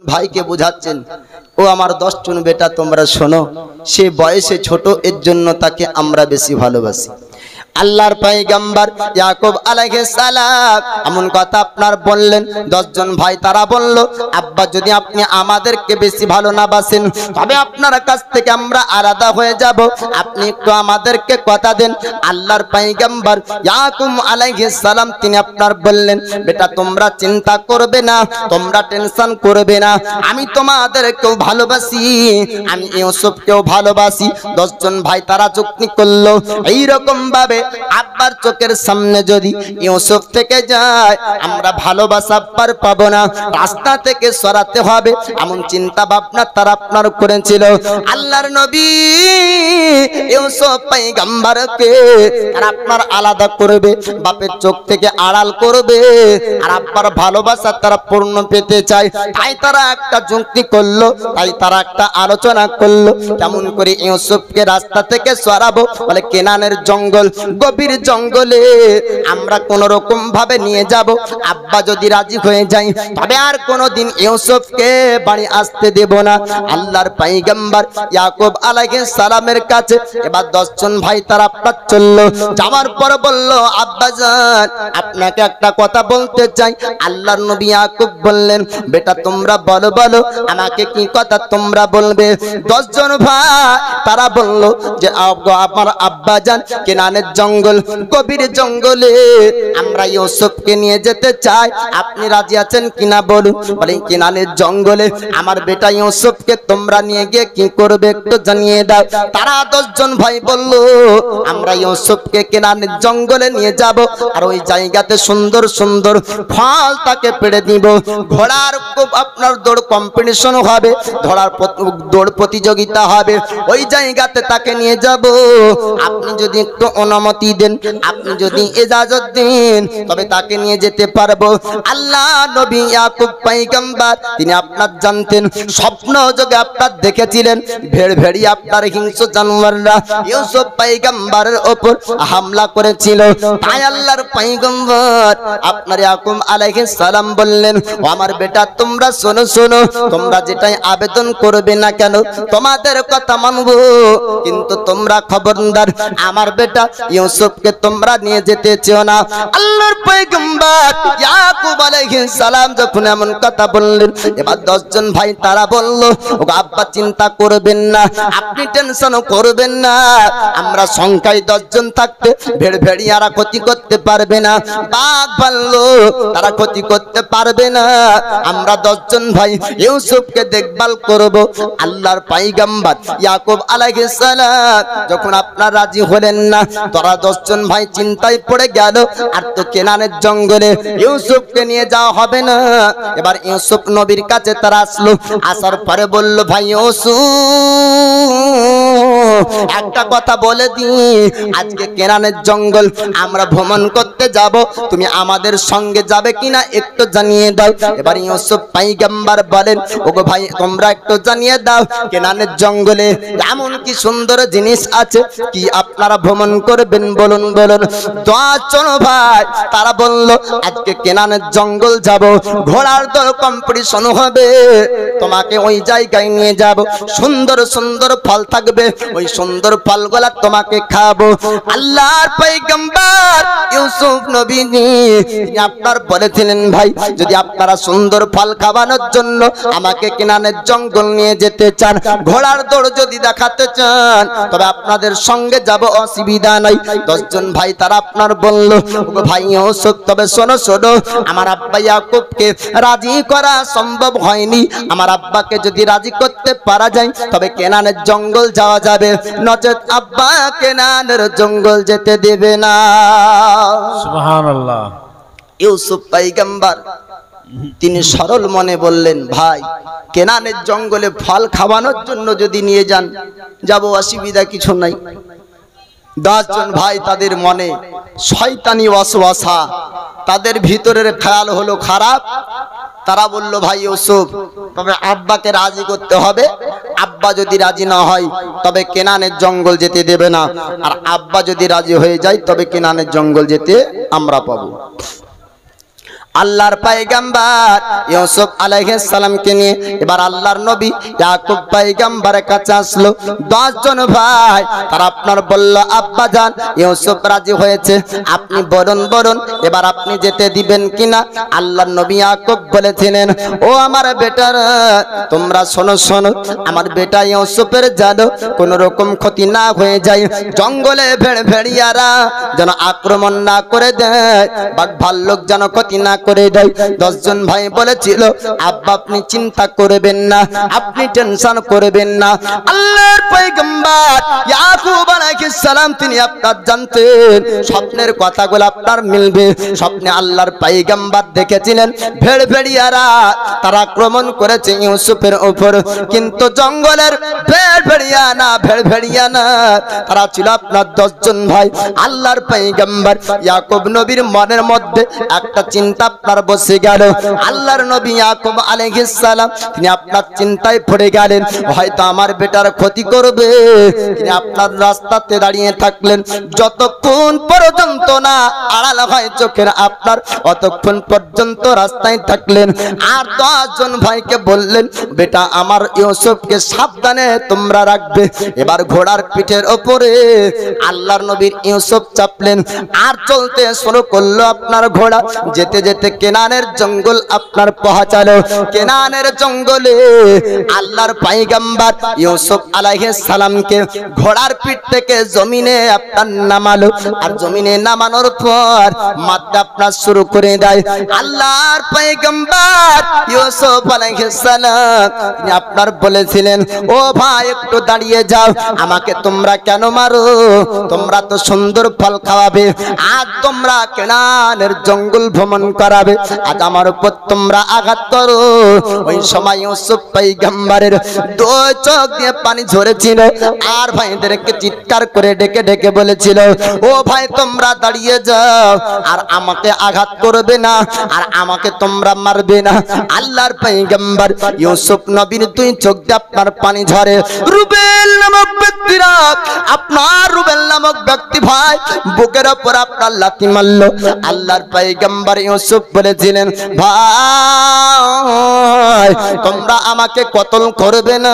ভাইকে বোঝাচ্ছেন, ও আমার 10 জন বেটা তোমরা শোনো, সে বয়সে ছোট, এর জন্য তাকে আমরা বেশি ভালোবাসি। আল্লাহর পয়গম্বর ইয়াকুব আলাইহিস সালাম এমন কথা আপনার বললেন। 10 জন ভাই তারা বলল, আব্বা যদি আপনি আমাদেরকে বেশি ভালো না বাসেন তবে আপনার কাছ থেকে আমরা আলাদা হয়ে যাব, আপনি একটু আমাদেরকে কথা দেন। আল্লাহর পয়গম্বর ইয়াকুব আলাইহিস সালাম তিনি আপনার বললেন, বেটা তোমরা চিন্তা করবে না, তোমরা টেনশন করবে না, আমি তোমাদেরকেও ভালোবাসি, আমি ইউসুফকেও ভালোবাসি। 10 জন ভাই তারা চুক্তি করলো, এইরকম ভাবে আব্বার চোখের সামনে যদি ইউসুফ থেকে যায় আমরা ভালোবাসা পার পাবো না, রাস্তা থেকে সরাতে হবে, এমন চিন্তা ভাবনা তারা আপনার করেছিল। আল্লাহর নবী ইউসুফ পয়গম্বরকে তারা আপনার আলাদা করবে, বাপের চোখ থেকে আড়াল করবে, আর আব্বার ভালোবাসা তারা পূর্ণ পেতে চায়। তাই তারা একটা যুক্তি করলো, তাই তারা একটা আলোচনা করলো, কেমন করে ইউসুফকে রাস্তা থেকে সরাবো। বলে কেনানের জঙ্গল, গভীর জঙ্গলে আমরা কোন রকম ভাবে নিয়ে যাব, আব্বা যদি রাজি হয়ে যায় তবে আর কোনদিন ইউসুফকে বাড়ি আসতে দেব না। আল্লাহর পয়গম্বর ইয়াকুব আলাইহিস সালামের কাছে এবার 10 জন ভাই তারা আপনার চললো, যাওয়ার পর বলল, আব্বা জান আপনাকে একটা কথা বলতে চাই। আল্লাহর নবী ইয়াকুব বললেন, বেটা তোমরা বলো বলো, আমাকে কি কথা তোমরা বলবে। 10 জন ভাই তারা বলল যে আমার আব্বা জান কেনানের জঙ্গল, গভীর জঙ্গলে আমরা ইউসুফকে নিয়ে যেতে চাই, আপনি রাজি আছেন কিনা বলুন। বলে কেনানের জঙ্গলে আমার বেটা ইউসুফকে তোমরা নিয়ে গিয়ে কি করবে একটু জানিয়ে দাও। তারা 10 জন ভাই বলল, আমরা ইউসুফকে কেনানের জঙ্গলে নিয়ে যাব, আর ওই জায়গাতে সুন্দর সুন্দর ফল তাকে পেড়ে দিব, ঘোড়ার খুব আপনার দৌড় কম্পিটিশন হবে, দৌড় প্রতিযোগিতা হবে, ওই জায়গাতে তাকে নিয়ে যাব। আপনি যদি একটু অনুমতি দেন, আপনি যদি ইজাজত দেন তবে তাকে নিয়ে যেতে পারবো। আল্লাহ নবী ইয়াকুব পয়গম্বর তিনি আপনার জানতেন, স্বপ্ন যোগে আপনার দেখেছিলেন ভেড়ি আপনার হিংস্র জানোয়াররা ইউসুফ পয়গম্বরের উপর হামলা করেছিল। তাই আল্লাহর পয়গম্বর আপনার ইয়াকুব আলাইহিস সালাম বললেন, ও আমার বেটা তোমরা শোনো শোনো, তোমরা যেটাই আবেদন করবে না কেন তোমাদের কথা মানবো, কিন্তু তোমরা খবরদার আমার বেটা ইউসুফকে তোমরা নিয়ে যেতে চেও না। আল্লাহর পয়গম্বর ইয়াকুব আলাইহিস সালাম যখন এমন কথা বললেন, এবার 10 জন ভাই তারা বলল, ও আব্বা চিন্তা করবেন না, আপনি টেনশন করবেন না, আমরা সংখ্যায় 10 জন থাকতে ভেড়িয়ারা ক্ষতি করতে পারবে না, বাঘ ভাল্লু তারা ক্ষতি করতে পারবে না, আমরা 10 জন ভাই ইউসুফকে দেখভাল করব। আল্লাহর পয়গম্বর ইয়াকুব আলাইহিস সালাম যখন আপনার রাজি হলেন না, তোরা 10 জন ভাই চিন্তায় পড়ে গেল, আর তো কেনানের জঙ্গলে ইউসুফকে নিয়ে যাওয়া হবে না। এবার ইউসুফ নবীর কাছে তারা আসলো, আসার পরে বলল, ভাই ইউসুফ একটা কথা বলে দি, আজকে কেনানের জঙ্গল আমরা ভ্রমণ করতে যাব, তুমি আমাদের সঙ্গে যাবে কিনা একটু জানিয়ে দাও। এবার ইউসুফ পয়গম্বর বলেন, ওগো ভাই তোমরা একটু জানিয়ে দাও, কেনানের জঙ্গলে এমন কি সুন্দর জিনিস আছে কি আপনারা ভ্রমণ করবেন বলুন বলুন। 10 জন ভাই তারা বলল, আজকে কেনানের জঙ্গল যাব, ঘোড়ার দৌড় কম্পিটিশন হবে, তোমাকে ওই জায়গায় নিয়ে যাব, সুন্দর সুন্দর ফল থাকবে, ওই সুন্দর ফলগুলা তোমাকে খাবো। আল্লাহর পয়গম্বর ইউসুফ নবী আপনার বলেছিলেন, ভাই যদি আপনারা সুন্দর ফল খাওয়ানোর জন্য আমাকে কেনানের জঙ্গল নিয়ে যেতে চান, ঘোড়ার দৌড় যদি দেখাতে চান তবে আপনাদের সঙ্গে যাব, অসুবিধা নাই। 10 জন ভাই তারা আপনার বলল, ভাই ইউসুফ তবে শোনো শোনো, আমার আব্বা ইয়াকুবকে রাজি করা সম্ভব হয়নি, আমার আব্বাকে যদি রাজি করতে পারা যায় তবে কেনানের জঙ্গল যাওয়া যাবে, নচেত আব্বা কেনানের জঙ্গল যেতে দেবে না। সুবহানাল্লাহ। ইউসুফ পয়গম্বর তিনি সরল মনে বললেন, ভাই কেনানের জঙ্গলে ফল খাওয়ানোর জন্য যদি নিয়ে যান যাব, অসুবিধা কিছু নাই। 10 জন ভাই তাদের মনে শয়তানি ওয়াসওয়াসা, তাদের ভিতরের খেয়াল হলো খারাপ। তারা বলল, ভাই ইউসুফ তবে আব্বাকে রাজি করতে হবে, আব্বা যদি রাজি না হয় তবে কেনানের জঙ্গল যেতে দেবে না, আর আব্বা যদি রাজি হয়ে যায় তবে কেনানের জঙ্গল যেতে আমরা পাবো। আল্লাহর পয়গম্বর ইউসুফ আলাইহিস সালামকে নিয়ে এবার আল্লাহর নবী ইয়াকুব পয়গম্বরের কাছে আসলো। 10 জন ভাই তারা আপনার বলল, আব্বা জান ইউসুফ রাজি হয়েছে, আপনি বলুন এবার আপনি যেতে দিবেন কিনা। আল্লাহর নবী ইয়াকুব বলেছিলেন, ও আমার বেটারা তোমরা শোনো, আমার বেটা ইউসুফের যেন কোন রকম ক্ষতি না হয়ে যায়, জঙ্গলে ভেড়িয়ারা যেন আক্রমণ না করে দেয়, বাঘ ভাল্লুক যেন ক্ষতি না করে দেয়। 10 জন ভাই বলেছিল, আব্বা আপনি চিন্তা করবেন না, আপনি টেনশন করবেন না। আল্লাহর পয়গম্বর ইয়াকুব আলাইহিস সালাম তিনি আপনার জানতেন স্বপ্নের কথাগুলো আপনার মিলবে। স্বপ্নে আল্লাহর পয়গম্বর দেখেছিলেন ভেড়িয়ারা তারা আক্রমণ করেছে ইউসুফের উপর, কিন্তু জঙ্গলের ভেড়িয়া না তারা ছিল আপনার 10 জন ভাই। আল্লাহর পয়গম্বর ইয়াকুব নবীর মনের মধ্যে একটা চিন্তা আপনার বসে গেল। আল্লাহর নবী ইয়াকুব আলাইহিস সালাম তিনি আপনার চিন্তায় পড়ে গেলেন, হয়তো আমার বেটার ক্ষতি করবে। তিনি আপনার রাস্তাতে দাঁড়িয়ে থাকলেন, যতক্ষণ পর্যন্ত না আড়াল হয় চোখের আপনার অতক্ষণ পর্যন্ত রাস্তায় থাকলেন। আর 10 জন ভাইকে বললেন, বেটা আমার ইউসুফকে সাবধানে তোমরা রাখবে। এবার ঘোড়ার পিঠের ওপরে আল্লাহর নবীর ইউসুফ চাপলেন আর চলতে শুরু করলো আপনার ঘোড়া। যেতে যেতে কেনানের জঙ্গল আপনার পৌঁছালো। কেনানের জঙ্গলে আল্লাহর পয়গম্বর ইউসুফ আলাইহিস সালামকে ঘোড়ার পিঠ থেকে জমিনে আপনার নামালো। আর জমিনে নামানোর পর মাথা আপনার শুরু করে দেয়। আল্লাহর পয়গম্বর ইউসুফ আলাইহিস সালাম তিনি আপনার বলেছিলেন, ও ভাই একটু দাঁড়িয়ে যাও, আমাকে তোমরা কেন মারো? তোমরা তো সুন্দর ফল খাওয়াবে, আজ তোমরা কেনানের জঙ্গল ভ্রমণ করাবে, আজ আমার উপর তোমরা আঘাত করো। ওই সময় ইউসুফ পয়গম্বরের 2 চোখ দিয়ে পানি ঝরেছিল। আর ভাইদেরকে চিৎকার করে ডেকে বলেছিল, ও ভাই তোমরা দাঁড়িয়ে যাও, আর আমাকে আঘাত করবে না, আর আমাকে তোমরা মারবে না। আল্লাহর পয়গম্বর ইউসুফ নবীর 2 চোখ দিয়ে আপনার পানি ঝরে। রুবেল নামক ব্যক্তিরা আপনার রুবেল নামক ব্যক্তি ভাই বুকের উপর আপনার লাথি মারল। আল্লাহর পয়গম্বর ইউসুফ বলেছিলেন, ভাই তোমরা আমাকে কতল করবে না,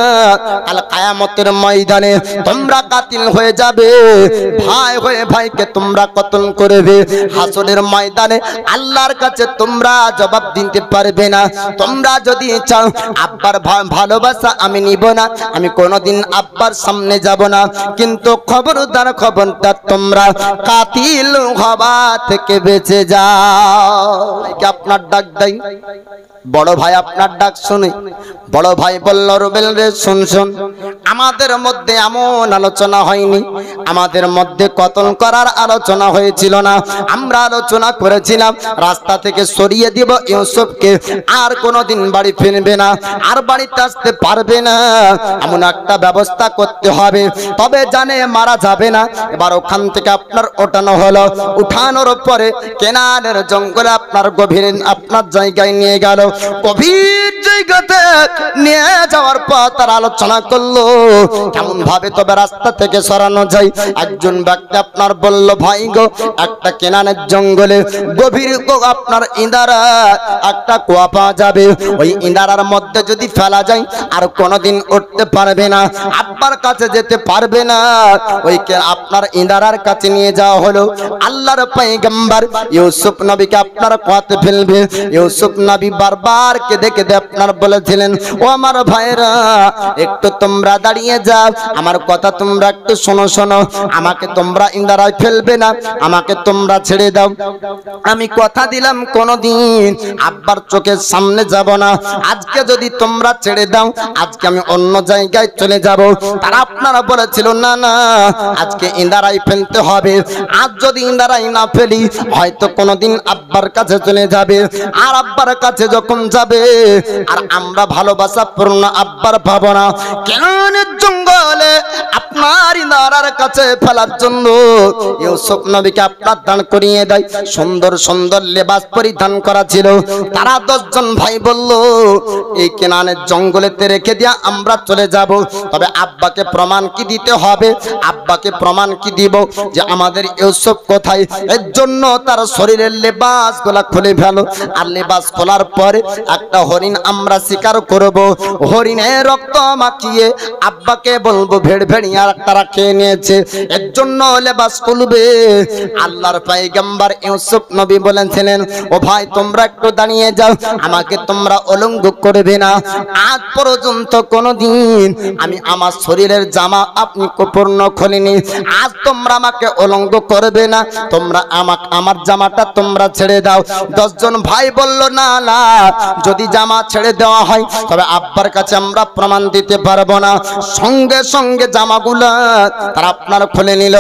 কাল কিয়ামতের ময়দানে তোমরা কাতিল হয়ে যাবে। ভাই হয়ে ভাইকে তোমরা কতল করবে, হাসরের ময়দানে আল্লাহর কাছে তোমরা জবাব দিতে পারবে না। তোমরা যদি চাও আব্বার ভালোবাসা আমি নিব না, আমি কোনোদিন আব্বার সামনে যাব না, কিন্তু খবরদার তোমরা কাতিল হওয়া থেকে বেঁচে যাও। আপনার ডাক দেয়, বড় ভাই আপনার ডাক শুনে বড় ভাই বলল, রুবেল রে শুন, আমাদের মধ্যে এমন আলোচনা হয়নি, আমাদের মধ্যে কতল করার আলোচনা হয়েছিল না। আমরা আলোচনা করেছিলাম রাস্তা থেকে সরিয়ে দিব ইউসুফকে, আর কোনোদিন বাড়ি ফিরবে না, আর বাড়িতে আসতে পারবে না, এমন একটা ব্যবস্থা করতে হবে, তবে জানে মারা যাবে না। এবার ওখান থেকে আপনার ওঠানো হলো। উঠানোর পরে কেনানের জঙ্গলে আপনার গভীর আপনার জায়গায় নিয়ে গেল। গভীর জায়গাতে নিয়ে যাওয়ার পর তারা আলোচনা করলো কেমন ভাবে তবে রাস্তা থেকে সরানো যায়। একজন ব্যক্তি আপনার বলল, ভাই গো একটা কেনানের জঙ্গলে গভীর আপনার ইঁদারা একটা কুয়া পাওয়া যাবে, ওই ইঁদারার মধ্যে যদি ফেলা যায় আর কোনোদিন উঠতে পারবে না, আব্বার কাছে যেতে পারবে না। ওই আপনার ইঁদারার কাছে নিয়ে যাওয়া হলো। আল্লাহর পয়গম্বর ইউসুফ নবীকে আপনার কুয়াতে ফেলবে। ইউসুফ নবী বারবার কেঁদে আপনার বলেছিলেন, ও আমার ভাইরা একটু তোমরা দাঁড়িয়ে যাও, আমার কথা তোমরা একটু শোনো, আমাকে তোমরা ইঁদারায় ফেলবে না, আমাকে তোমরা ছেড়ে দাও। আমি কথা দিলাম কোনোদিন আব্বার চোখের সামনে যাব না, আজকে যদি তোমরা ছেড়ে দাও আজকে আমি অন্য জায়গায় চলে যাব। তারা আপনারা বলেছিল, না না আজকে ইঁদারায় ফেলতে হবে, আজ যদি ইঁদারায় না ফেলি হয়তো কোনোদিন আব্বার কাছে চলে যাবে, আর আব্বার কাছে যখন যাবে আর আমরা ভালোবাসা পূর্ণ আব্বার আপনার পাবো না। কেনানের জঙ্গলে আপনার ইনারার কাছে ফেলার জন্য ইউসুফ নবীকে আপনার দান করিয়ে দেয়। সুন্দর সুন্দর লেবাস পরিধান করা ছিল। তারা 10 জন ভাই বলল, এই কেনানের জঙ্গলেতে রেখে দিয়া আমরা চলে যাব। তবে আব্বাকে প্রমাণ কি দিতে হবে? আব্বাকে প্রমাণ কি দিব যে আমাদের ইউসুফ কোথায়? এর জন্য তার শরীরের লেবাস গুলা খুলে ফেলো। আর লেবাস খোলার পরে একটা হরিণ আমরা শিকার করব। হরিণের রক্ত মাখিয়ে আব্বাকে বলবো ভেড়ভেড়িয়া তারা খেয়ে নিয়েছে। এর জন্য লেবাস খুলবে। আল্লাহর পয়গম্বর ইউসুফ নবী বলেছিলেন, ও ভাই তোমরা একটু দাঁড়িয়ে যাও, আমাকে তোমরা অলঙ্ঘ করবে না। আজ পর্যন্ত কোনদিন আমি আমার শরীরের জামা আপনি পূর্ণ খুলিনি। আজ তোমরা আমাকে অলঙ্ঘ করবে না। তোমরা আমার জামাটা তোমরা ছেড়ে দাও। 10 জন ভাই বলল, না না, যদি জামা ছেড়ে দেওয়া হয় তবে আব্বার কাছে আমরা প্রমাণ দিতে পারবো না। সঙ্গে সঙ্গে জামাগুলা তারা আপনার খুলে নিল।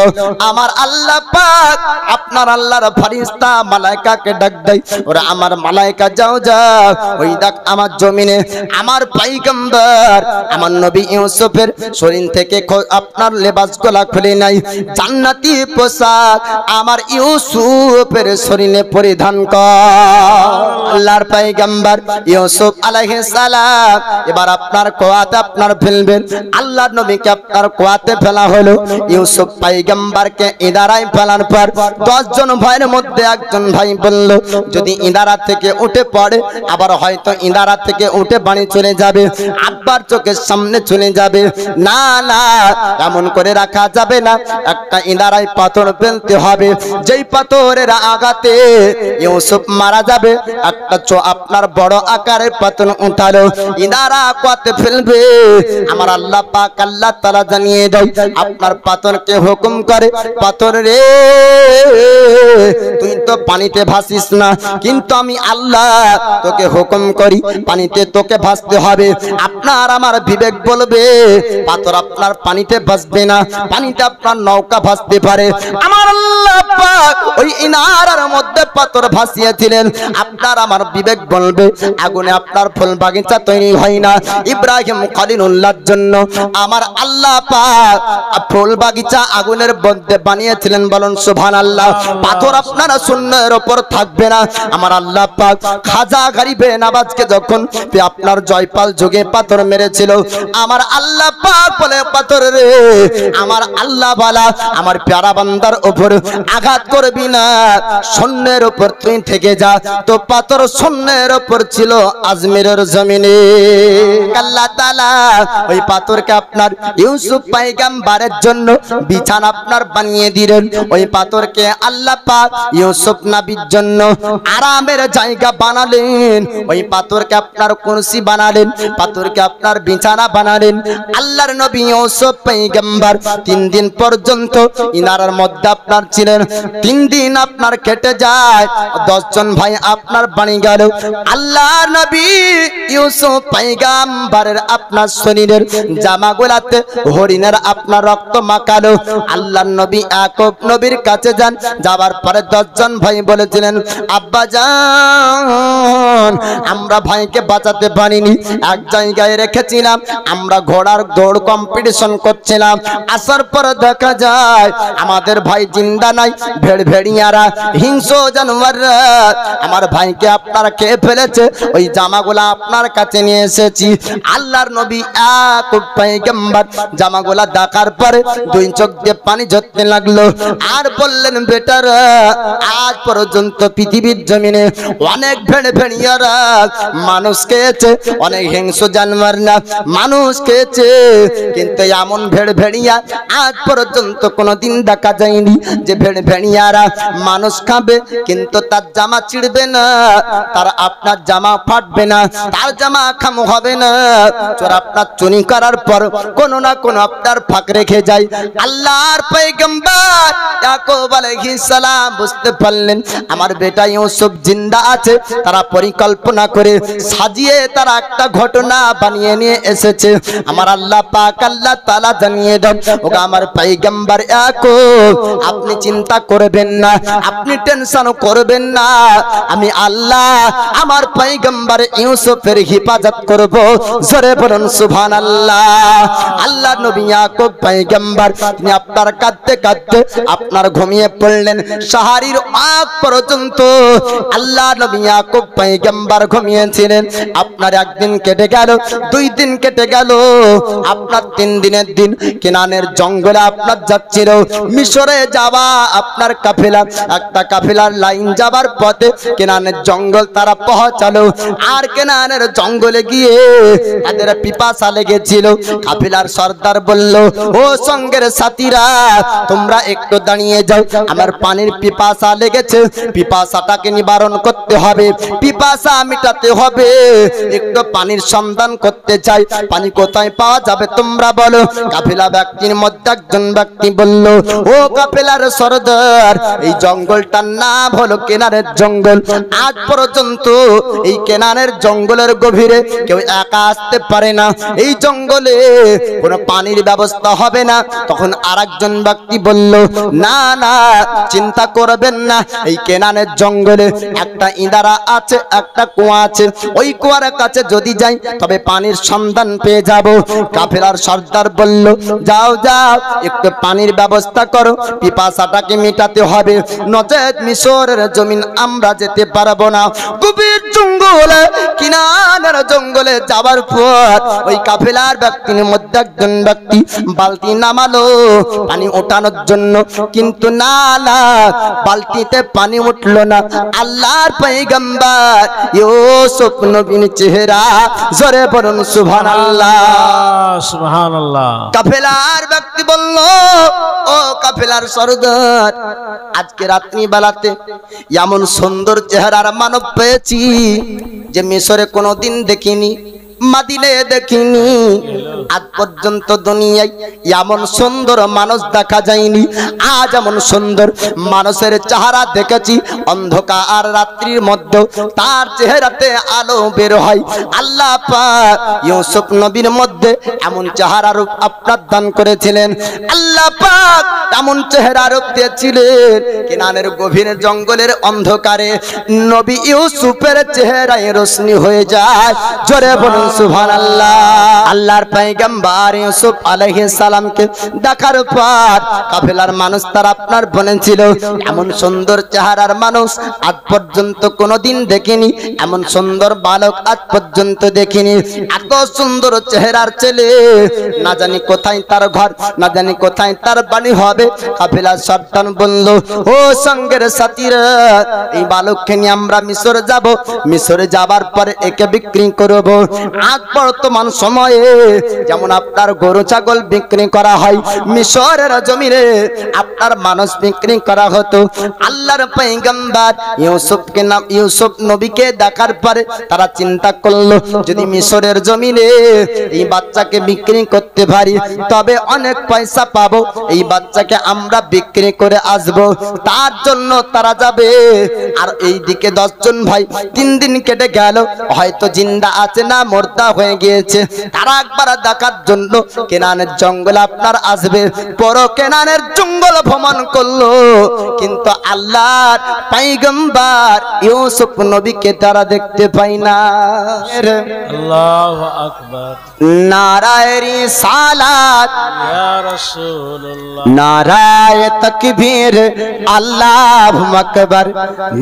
আমার আল্লাহ পাক আপনার আল্লাহর ফেরেশতা মালায়েকাকে ডাক দেয়, ওরা আমার মালায়েকা যাও যাও, ওই দেখ আমার জমিনে আমার পয়গম্বর আমার নবী ইউসুফের শরীর থেকে আপনার লেবাসগুলা খুলে নাই। জান্নাতি পোশাক আমার ইউসুফের শরীরে পরিধান কর। আল্লাহর পয়গম্বর ইউসুফ আলাইহিস সালাম এবার আপনার কোয়াতে আপনার ফেলবেন। আল্লাহর নবীকে আপনার কোয়াতে ফেলা হলো। ইউসুফ পয়গম্বরকে ইদারায় ফেলার পর 10 জন ভাইয়ের মধ্যে একজন ভাই বলল, যদি ইদারা থেকে উঠে পড়ে আবার হয়তো ইদারা থেকে উঠে বাড়ি চলে যাবে, আব্বার চোখের সামনে চলে যাবে। না না, এমন করে রাখা যাবে না। একটা ইদারায় পাথর ফেলতে হবে, যেই পাথরের আঘাতে ইউসুফ মারা যাবে। একটা আপনার বড় আকারের পাথর উঠালো, ইদারা কোয়াতে ফেলবে। আমার আল্লাহ পাক আল্লাহ তাআলা জানিয়ে দেয়, আপনার পাথরকে হুকুম করে, পাথর রে তুই তো পানিতে ভাসিস না, কিন্তু আমি আল্লাহ তোকে হুকুম করি পানিতে তোকে ভাসতে হবে। আপনার আমার বিবেক বলবে পাথর আপনার পানিতে ভাসবে না, পানিতে আপনার নৌকা ভাসতে পারে। আমার আল্লাহ পাক ওই ইনারার মধ্যে পাথর ভাসিয়েছিলেন। আপনার আমার বিবেক বলবে আগুনে আপনার ফুল বাগিচা তৈরি হয় না। ইব্রাহিম খলিলুল্লাহর জন্য আমার আল্লাহ পাক ফুল বাগিচা আগুনের মধ্যে বানিয়েছিলেন। বলুন সুবহানাল্লাহ। পাথর আপনার শূন্যের উপর থাকবে না। আমার আল্লাহ পাক খাজা গরিবে নওয়াজকে যখন আপনার জয়পাল যুগে পাথর মেরেছিল, আমার আল্লাহ পাক বলে পাথর রে আমার আল্লাহ বালা আমার প্যারা বান্দার উপর আঘাত করবি না, শূন্যের উপর তুই থেকে যা। তো পাথর শূন্যের উপর ছিল আজমিরের জমিনে। আল্লাহ তাআলা ওই পাথরকে আপনার ইউসুফ পয়গম্বরের জন্য বিছানা আপনার বানিয়ে দিলেন। ওই পাথরকে আল্লাহ পাক ইউসুফ নবীর জন্য আরামের জায়গা বানালেন। ওই পাথরকে আপনার কুরসি বানালেন, পাথরকে আপনার বিছানা বানালেন। আল্লাহর নবী ইউসুফ পয়গম্বর 3 দিন পর্যন্ত ইনারার মধ্যে আপনার ছিলেন। 3 দিন আপনার কেটে যায়, 10 জন ভাই আপনার বাড়ি গেল। আল্লাহর নবী ইউসুফ পয়গম্বরের আপনার শরীরের জামাগুলাতে হরিণের আপনার রক্ত মাখালো। আল্লাহর নবী ইয়াকুব নবীর কাছে যান। যাবার পরে 10 জন ভাই বলেছিলেন, আব্বা জান আমরা ভাইকে বাঁচাতে পারিনি, এক জায়গায় রেখেছিলাম, আমরা ঘোড়ার দৌড় কম্পিটিশন করছিলাম। আসার পর দেখা যায় আমাদের ভাই জিন্দা নাই। ভেড়ভেড়িয়ারা হিংস্র জানোয়াররা আমার ভাইকে আপনারা খেয়ে ফেলেছে। ওই জামাগুলা আপনার কাছে নিয়ে এসেছি। আল্লাহর নবী ইয়াকুব পয়গম্বর জামাগুলা দেখার পরে 2 চোখ দিয়ে পানি ঝরতে লাগলো। আর বললেন, বেটারা আজ পর্যন্ত পৃথিবীর জমিনে অনেক ভেড়ভেড়িয়ারা মানুষ খেয়েছে, অনেক হিংস্র জানোয়ার না মানুষ খেয়েছে, কিন্তু এমন ভেড়ভেড়িয়া আজ পর্যন্ত কোনোদিন দেখা যায়নি যে ভেড়ভেড়িয়ারা মানুষ খাবে কিন্তু তার জামা ছিঁড়বে না, তার আপনার জামা ফাটবে না, তার জামা খাম হবে না। চোর আপনার চুরি করার পর কোনো না কোনো আপনার ফাঁক রেখে যায়। আল্লাহর পয়গম্বর ইয়াকুব আলাইহিস সালাম বুঝতে পারলেন আমার বেটা ইউসুফ জিন্দা আছে। তারা পরিকল্পনা করে সাজিয়ে তারা একটা ঘটনা বানিয়ে নিয়ে এসেছে। আমার আল্লাহ পাক আল্লাহ তাআলা জানিয়ে দেন, ওগো আমার পয়গম্বর ইয়াকুব আপনি চিন্তা করবেন না, আপনি টেনশন করবেন না, আমি আল্লাহ আমার পয়গম্বর ইউসুফের হিফাজত করব। জোরে জোরে বলুন সুবহানাল্লাহ। আল্লাহ নবী ইয়াকুব পয়গম্বর তিনি আপনার কাঁদতে কাঁদতে আপনার ঘুমিয়ে পড়লেন। সাহারির আগ পর্যন্ত আল্লাহ নবী ইয়াকুব পয়গম্বর ঘুমিয়েছিলেন। আপনার একদিন কেটে গেল, 2 দিন কেটে গেল, আপনার 3 দিনের দিন কেনানের জঙ্গলে আপনার যাচ্ছিল মিশরে যাওয়া আপনার কাফেলা। একটা কাফেলার লাইন যাবার পথে কেনানের জঙ্গল তারা পৌঁছালো। আর কেনানের জঙ্গলে গিয়ে তাদের পিপাসা লেগেছিল। কাফেলার সর্দার বলল, ও সঙ্গের সাথীরা তোমরা একটু দাঁড়িয়ে যাও, আমার পানির পিপাসা লেগেছে, পিপাসাটাকে নিবারণ করতে হবে, পিপাসা মেটাতে হবে, একটু পানির সন্ধান করতে চাই, পানি কোথায় পাওয়া যাবে তোমরা বলো। কাফেলা ব্যক্তির মধ্যে একজন ব্যক্তি বলল, ও কাফেলার সর্দার এই জঙ্গলটার নাম হলো কেনানের জঙ্গল। আজ পর্যন্ত এই কেনানের জঙ্গলের গভীরে কেউ একা আসতে পারে না, এই জঙ্গলে কোনো পানির ব্যবস্থা হবে না। তখন আরেকজন ব্যক্তি বলল, না না চিন্তা করবেন না, এই কেনানের জঙ্গলে একটা ইঁদারা আছে, একটা কুয়া আছে, ওই কুয়ার কাছে যদি যাই তবে পানির সন্ধান পেয়ে যাব। কাফেলার সর্দার বলল, যাও যাও একটু পানির ব্যবস্থা করো, পিপাসাটাকে মেটাতে হবে, নচেত মিশরের জমিন আমরা যেতে পারবো না। গভীর জঙ্গলে কিনানের জঙ্গলে যাবার পর ওই কাফেলার ব্যক্তির মধ্যে একজন ব্যক্তি বালতি নামালো পানি ওঠানোর জন্য, কিন্তু না না বালতিতে পানি উঠলো না। আল্লাহর পয়গম্বর ইউসুফ নবীর চেহারা, জোরে বলুন সুবহানাল্লাহ সুবহানাল্লাহ। কাফেলার ব্যক্তি বলল, ও কাফেলার সর্দার আজকে রাত্রি বেলাতে এমন সুন্দর চেহারার মানব পেয়েছি যে মিশরে কোনোদিন দেখিনি, মাদিনায় দেখিনি, আজ পর্যন্ত দুনিয়ায় এমন সুন্দর মানুষ দেখা যায়নি। আজ এমন সুন্দর মানুষের চেহারা দেখেছি, অন্ধকার রাত্রির মধ্যে তার চেহারাতে আলো বের হয়। আল্লাহ পাক ইউসুফ নবীর মধ্যে এমন চেহারা রূপ আপনার দান করেছিলেন। আল্লাহ পাক এমন চেহারা রূপ দিয়েছিলেন, কেনানের গভীর জঙ্গলের অন্ধকারে নবী ইউসুফের চেহারায় রোশনি হয়ে যায়। জোরে বলুন সুবহানাল্লাহ। আল্লাহর পয়গম্বর ইউসুফ আলাইহিস সালামকে দেখার পর কাফেলার মানুষ তারা আপনার বলেছিল, এমন সুন্দর চেহারার মানুষ আজ পর্যন্ত কোনোদিন দেখিনি, এমন সুন্দর বালক আজ পর্যন্ত দেখিনি, এত সুন্দর চেহারার ছেলে না জানি কোথায় তার ঘর, না জানি কোথায় তার বাড়ি হবে। কাফেলার সর্দার বলল, ও সঙ্গের সাথীরা এই বালককে নিয়ে আমরা মিশরে যাব, মিশরে যাবার পরে একে বিক্রি করব। আজ বর্তমান সময়ে যেমন আপনার গরু ছাগল বিক্রি করা হয়, মিশরের জমিনে আপনার মানুষ বিক্রি করা হতো। আল্লাহর পয়গম্বর ইউসুফ নবীকে দেখার পরে তারা চিন্তা করলো, যদি মিশরের জমিনে এই বাচ্চাকে বিক্রি করতে পারি তবে অনেক পয়সা পাবো, এই বাচ্চাকে আমরা বিক্রি করে আসব। তার জন্য তারা যাবে। আর এই দিকে 10 জন ভাই 3 দিন কেটে গেল, হয়তো জিন্দা আছে না মুর্দা হয়ে গিয়েছে, তারা একবার দেখার জন্য কেনানের জঙ্গল আপনার আসবে। পুরো কেনানের জঙ্গল ভ্রমণ করলো, কিন্তু আল্লাহর পয়গম্বর ইউসুফ নবীকে তারা দেখতে পায় না। আল্লাহু আকবার। নারায়ে রিসালাত ইয়া রাসূলুল্লাহ, নারায়ে তাকবীর আল্লাহু আকবার,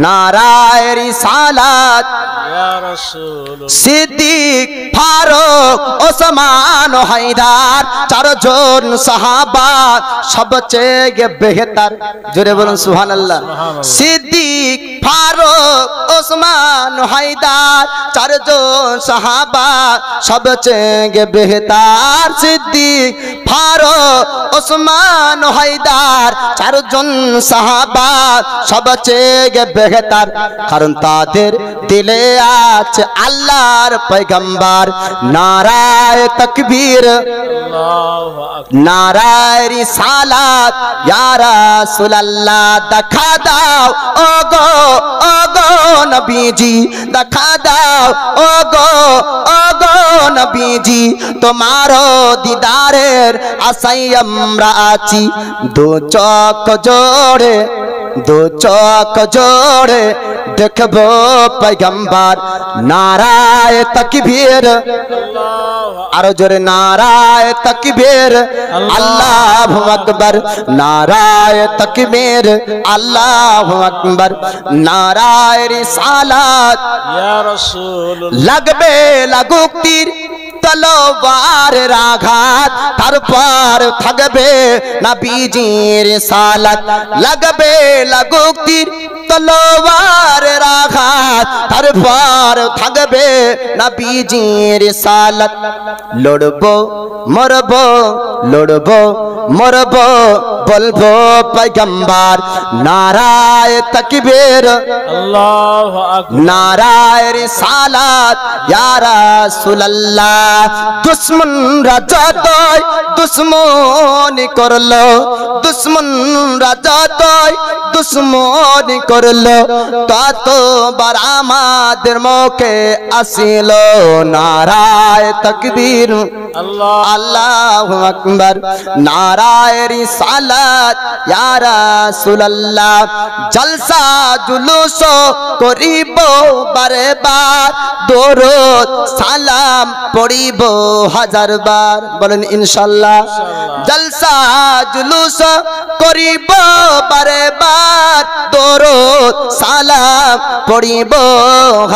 নারায়ে রিসালাত ইয়া রাসূলুল্লাহ। সিদ্দিক ফারুক ওসমান হায়দার 4 জন সাহাবা সবচেয়ে বেহতর। জোরে বলুন সুবহানাল্লাহ। সিদ্দিক ফারুক ওসমান হায়দার 4 জন সাহাবা সবচেয়ে বেহতর। সিদ্দিক ফারুক ওসমান হায়দার 4 জন সাহাবা সবচেয়ে বেহতর, কারণ তাদের দিলে আছে আল্লাহর পয়গম্বর। নারায়ে তাকবীর, আল্লাহু আকবার। নারায়ে রিসালাত ইয়া রাসূলুল্লাহ। দেখা দাও ওগো ওগো নবীজি, দেখা দাও ওগো ওগো নবীজি, তোমার দিদারের আশায় আমরা আছি। 2 চোখ জোড়ে दो चौक जोड़े देखबो पैगंबर नाराय तकबीर आरो जोरे नाराय तकबीर अल्लाहु अकबर नाराय तकबीर अल्लाहु अकबर नाराय रिसालत या रसूलुल्लाह लगबे लाগুক তীর तलवार आघात तारपर থাকবে নবীজির সালাত लगबे লাগুক তীর तलवार आघात तारपर থাকবে নবীজির সালাত লড়বো মরবো লড়বো মরবো বলবো पैगंबर नाराय तकबीर अल्लाहु अकबर नाराय रिसालत या रसूलल्लाह दुश्मन राजा तोय दुश्मनी करलो दुश्मन राजा तोय दुश्मनी करलो तो বার আমাদের মুখে আসিলো नाराय तकबीर अल्लाहु अकबर नाराय रिसालत या रसूलल्लाह जलसा जुलूस करिब बारे बार दरूद सालाम पढ़िब हजार बार बोलेन इंशाल्लाह जलसा जुलूस करिब बारे बार दरूद सालाम पढ़िब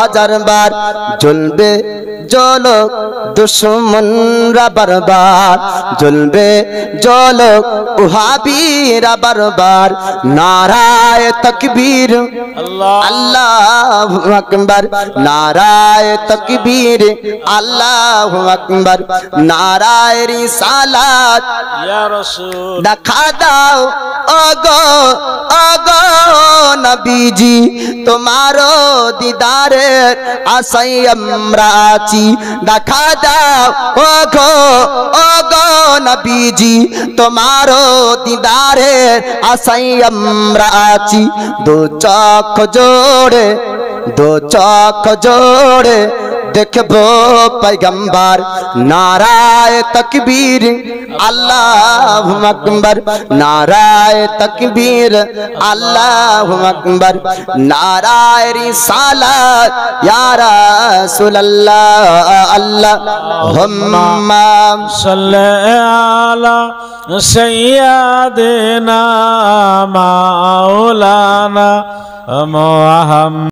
हजार बार জ্বলবে জলক দুশমনরা বারবার জ্বলবে জলক ওহাবীরা বারবার নারায় তকবীর আল্লাহু আকবার নারায় তকবীর আল্লাহু আকবার নারায় রিসালাত या रसूल দেখা দাও ওগো ওগো নবীজি তোমারো দিদারের আশায় আমরা আছি দেখা দাও ওগো ওগো নবীজি তোমারো দিদারের আশায় আমরা আছি দু চোখ জোড়ে देखबो पैगंबर नाराय तकबीर अल्लाहु अकबर नाराय तकबीर अल्लाहु अकबर नाराय रिसालत या रसूलल्लाह अल्लाहुम्मा सल्ले अला सय्यदिना मौलाना मुहम्मद।